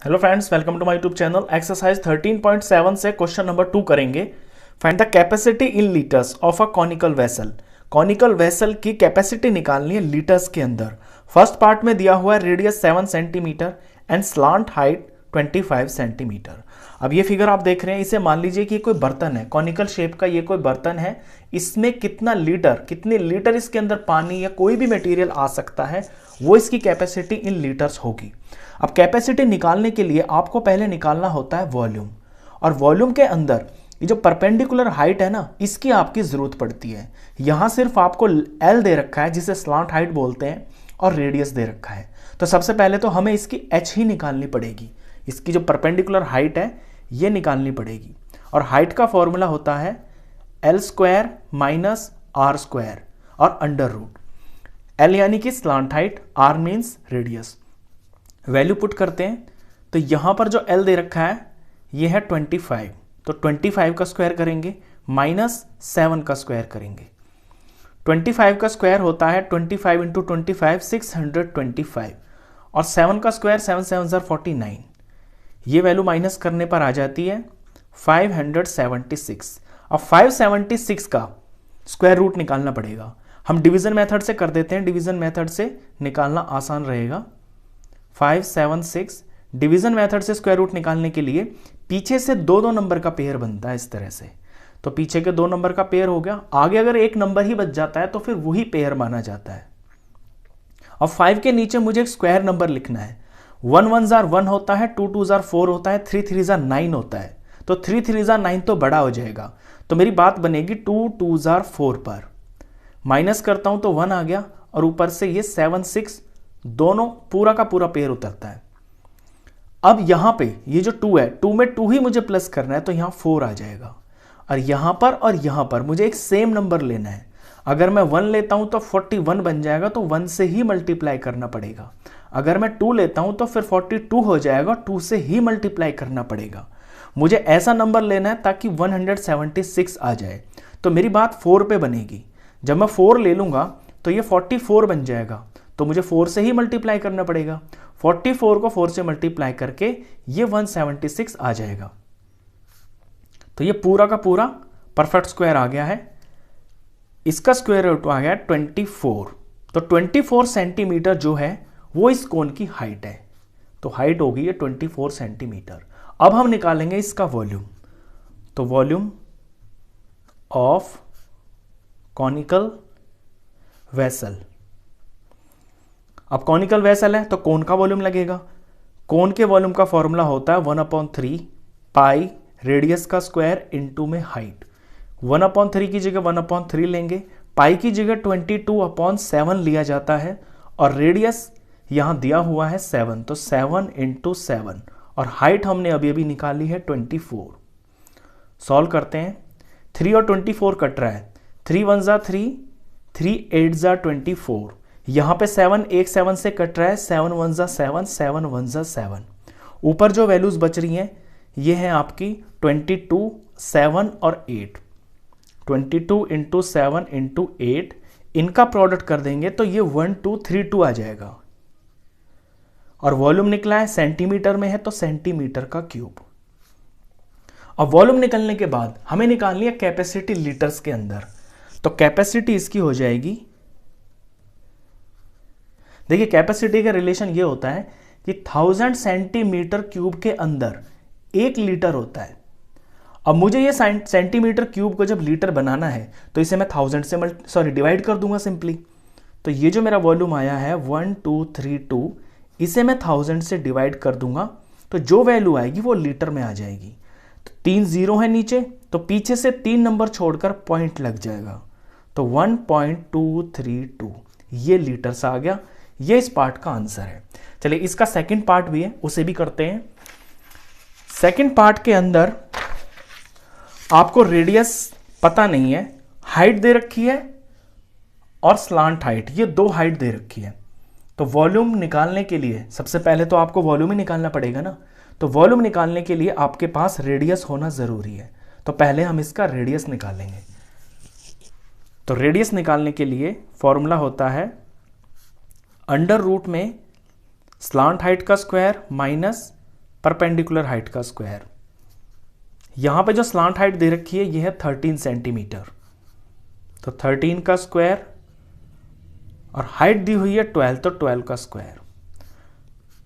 Hello friends, welcome to my YouTube channel. Exercise 13.7 से question number 2 करेंगे। Find the capacity in litres of a conical vessel. Conical vessel की capacity निकालनी है litres के अंदर। First part में दिया हुआ है radius 7 centimetre and slant height 25 centimetre. अब ये फिगर आप देख रहे हैं, इसे मान लीजिए कि कोई बर्तन है, कॉनिकल शेप का ये कोई बर्तन है। इसमें कितने लीटर इसके अंदर पानी या कोई भी मटेरियल आ सकता है, वो इसकी कैपेसिटी इन लीटर्स होगी। अब कैपेसिटी निकालने के लिए आपको पहले निकालना होता है वॉल्यूम, और वॉल्यूम के अंदर ये जो परपेंडिकुलर हाइट है ना, इसकी आपकी जरूरत पड़ती है। यहां सिर्फ आपको एल दे रखा है जिसे स्लांट हाइट बोलते हैं, और रेडियस दे रखा है। तो सबसे पहले तो हमें इसकी एच ही निकालनी पड़ेगी। इसकी जो परपेंडिकुलर हाइट है ये निकालनी पड़ेगी, और हाइट का फॉर्मूला होता है L square minus R square और अंडर रूट। एल यानी कि slant height, R means radius. Value put करते हैं तो यहां पर जो एल दे रखा है ये है 25, तो 25 का स्क्वायर करेंगे माइनस 7 का स्क्वायर करेंगे। 25 का स्क्वायर होता है 25 इंटू 25 625, और 7 का स्क्वायर 7 7 49। ये वैल्यू माइनस करने पर आ जाती है 576। अब 576 का स्क्वायर रूट निकालना पड़ेगा। हम डिवीजन मेथड से कर देते हैं, डिवीजन मेथड से निकालना आसान रहेगा। 576 डिवीजन मेथड से स्क्वायर रूट निकालने के लिए पीछे से दो दो नंबर का पेयर बनता है इस तरह से। तो पीछे के दो नंबर का पेयर हो गया, आगे अगर एक नंबर ही बच जाता है तो फिर वही पेयर माना जाता है। अब 5 के नीचे मुझे एक स्क्वायर नंबर लिखना है। 1 1 जार 1 होता है, 2 2 जार 4 होता है, 3 3 जार 9 होता है। तो 3 3 जार 9 तो बड़ा हो जाएगा, तो मेरी बात बनेगी 2 2 जार 4 पर। माइनस करता हूं तो 1 आ गया, और ऊपर से ये 7 6 दोनों पूरा का पूरा पेयर उतरता है। अब यहां पे ये जो 2 है, 2 में 2 ही मुझे प्लस करना है, तो यहां 4 आ जाएगा। और यहां पर मुझे एक सेम नंबर लेना है। अगर मैं 1 लेता हूं तो 41 बन जाएगा, तो 1 से ही मल्टीप्लाई करना पड़ेगा। अगर मैं 2 लेता हूं तो फिर 42 हो जाएगा, 2 से ही मल्टीप्लाई करना पड़ेगा। मुझे ऐसा नंबर लेना है ताकि 176 आ जाए। तो मेरी बात 4 पे बनेगी। जब मैं 4 ले लूंगा तो ये 44 बन जाएगा, तो मुझे 4 से ही मल्टीप्लाई करना पड़ेगा। 44 को 4 से मल्टीप्लाई करके ये 176 आ जाएगा। तो ये पूरा का पूरा परफेक्ट स्क्वायर आ गया है। इसका स्क्वायर रूट आ गया 24। तो 24 सेंटीमीटर जो है वो इस कोन की हाइट है। तो हाइट होगी ये 24 सेंटीमीटर। अब हम निकालेंगे इसका वॉल्यूम। तो वॉल्यूम ऑफ कॉनिकल वेसल। अब कॉनिकल वेसल है तो कोन का वॉल्यूम लगेगा। कोन के वॉल्यूम का फॉर्मूला होता है 1/3 पाई रेडियस का स्क्वायर इनटू में हाइट। 1/3 की जगह 1/3 लेंगे, पाई की जगह 22/7 लिया जाता है, और रेडियस यहां दिया हुआ है 7, तो 7 इंटू 7, और हाइट हमने अभी अभी निकाली है 24। सॉल्व करते हैं। 3 और 24 कट रहा है, 3 1 जा 3, 3 8 जा 24। यहां पे 7 एक 7 से कट रहा है, 7 1 जा 7, 7 1 जा 7। ऊपर जो वैल्यूज बच रही हैं ये है आपकी 22, 7 और 8। 22 इंटू 7 इंटू 8, इनका प्रोडक्ट कर देंगे तो ये 1232 आ जाएगा। और वॉल्यूम निकला है सेंटीमीटर में है, तो सेंटीमीटर का क्यूब। अब वॉल्यूम निकलने के बाद हमें निकालनी है कैपेसिटी लीटर्स के अंदर। तो कैपेसिटी इसकी हो जाएगी, देखिए कैपेसिटी का रिलेशन ये होता है कि 1000 सेंटीमीटर क्यूब के अंदर 1 लीटर होता है। अब मुझे ये सेंटीमीटर क्यूब को जब लीटर बनाना है तो इसे मैं 1000 से डिवाइड कर दूंगा सिंपली। तो ये जो मेरा वॉल्यूम आया है 1232, इसे मैं 1000 से डिवाइड कर दूंगा, तो जो वैल्यू आएगी वो लीटर में आ जाएगी। तो 3 जीरो है नीचे, तो पीछे से 3 नंबर छोड़कर पॉइंट लग जाएगा, तो 1.232 ये लीटर से आ गया। ये इस पार्ट का आंसर है। चलिए इसका सेकंड पार्ट भी है, उसे भी करते हैं। सेकंड पार्ट के अंदर आपको रेडियस पता नहीं है, हाइट दे रखी है और स्लांट हाइट, ये 2 हाइट दे रखी है। तो वॉल्यूम निकालने के लिए सबसे पहले तो आपको वॉल्यूम ही निकालना पड़ेगा ना। तो वॉल्यूम निकालने के लिए आपके पास रेडियस होना जरूरी है। तो पहले हम इसका रेडियस निकालेंगे। तो रेडियस निकालने के लिए फॉर्मूला होता है अंडर रूट में स्लांट हाइट का स्क्वायर माइनस परपेंडिकुलर हाइट का स्क्वायर। यहां पे जो स्लांट हाइट दे रखी है ये है 13 सेंटीमीटर, तो 13 का स्क्वायर, और हाइट दी हुई है 12, तो 12 का स्क्वायर।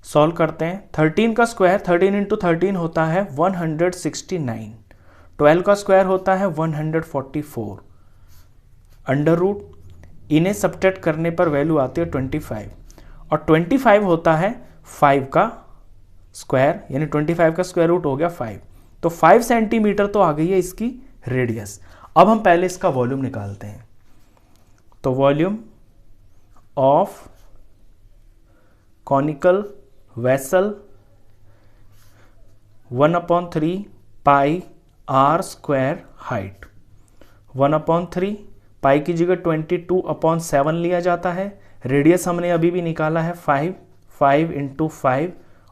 सॉल्व करते हैं। 13 का स्क्वायर 13 इंटू 13 होता है 169, 12 का स्क्वायर होता है 144, अंडर रूट, इन्हें सब्ट्रैक्ट करने पर वैल्यू आती है 25, और 25 होता है 5 का स्क्वायर, यानी 25 का स्क्वायर रूट हो गया 5, तो 5 सेंटीमीटर तो आ गई है इसकी रेडियस। अब हम पहले इसका वॉल्यूम निकालते हैं। तो volume of conical vessel 1/3 pi R square height, 1/3 pi की जगह 22/7 लिया जाता है। रेडियस हमने अभी भी निकाला है 5 इंटू 5,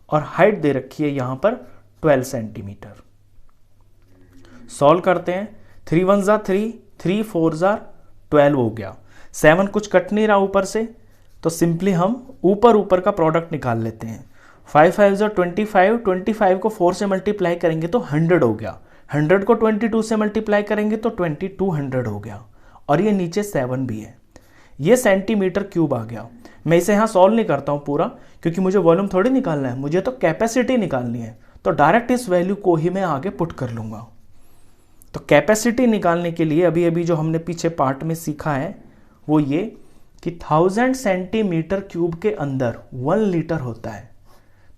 और हाइट दे रखी है यहां पर 12 सेंटीमीटर। सॉल्व करते हैं। 3 1 जा 3, 3 4 जा 12 हो गया। 7 कुछ कट नहीं रहा ऊपर से, तो सिंपली हम ऊपर का प्रोडक्ट निकाल लेते हैं। 5 5 जा 25, 25 को 4 से मल्टीप्लाई करेंगे तो 100 हो गया, 100 को 22 से मल्टीप्लाई करेंगे तो 2200 हो गया, और ये नीचे 7 भी है। ये सेंटीमीटर क्यूब आ गया। मैं इसे यहाँ सॉल्व नहीं करता हूँ पूरा, क्योंकि मुझे वॉल्यूम थोड़ी निकालना है, मुझे तो कैपेसिटी निकालनी है, तो डायरेक्ट इस वैल्यू को ही मैं आगे पुट कर लूँगा। तो कैपेसिटी निकालने के लिए अभी जो हमने पीछे पार्ट में सीखा है वो ये कि 1000 सेंटीमीटर क्यूब के अंदर 1 लीटर होता है।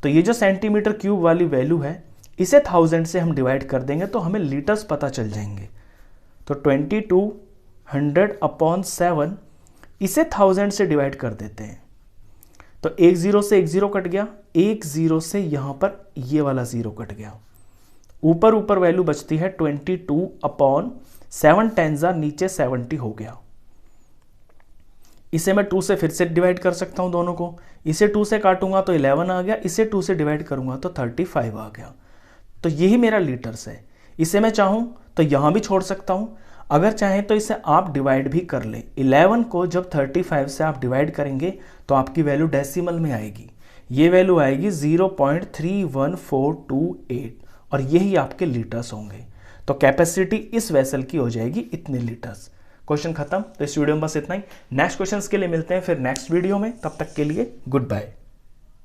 तो ये जो सेंटीमीटर क्यूब वाली वैल्यू है इसे 1000 से हम डिवाइड कर देंगे तो हमें लीटर्स पता चल जाएंगे। तो 2200/7 इसे 1000 से डिवाइड कर देते हैं, तो एक 0 से एक 0 कट गया, एक 0 से यहां पर ये वाला 0 कट गया, ऊपर वैल्यू बचती है 22/7 10 नीचे 70 हो गया। इसे मैं 2 से फिर से डिवाइड कर सकता हूं दोनों को, इसे 2 से काटूंगा तो 11 आ गया, इसे 2 से डिवाइड करूंगा तो 35 आ गया। तो यही मेरा लीटर्स है। इसे मैं चाहूं तो यहां भी छोड़ सकता हूं, अगर चाहें तो इसे आप डिवाइड भी कर ले। 11 को जब 35 से आप डिवाइड करेंगे तो आपकी वैल्यू डेसिमल में आएगी, ये वैल्यू आएगी 0.31428, और यही आपके लीटर्स होंगे। तो कैपेसिटी इस वेसल की हो जाएगी इतने लीटर्स। क्वेश्चन खत्म। तो इस वीडियो में बस इतना ही। नेक्स्ट क्वेश्चन के लिए मिलते हैं फिर नेक्स्ट वीडियो में, तब तक के लिए गुड बाय।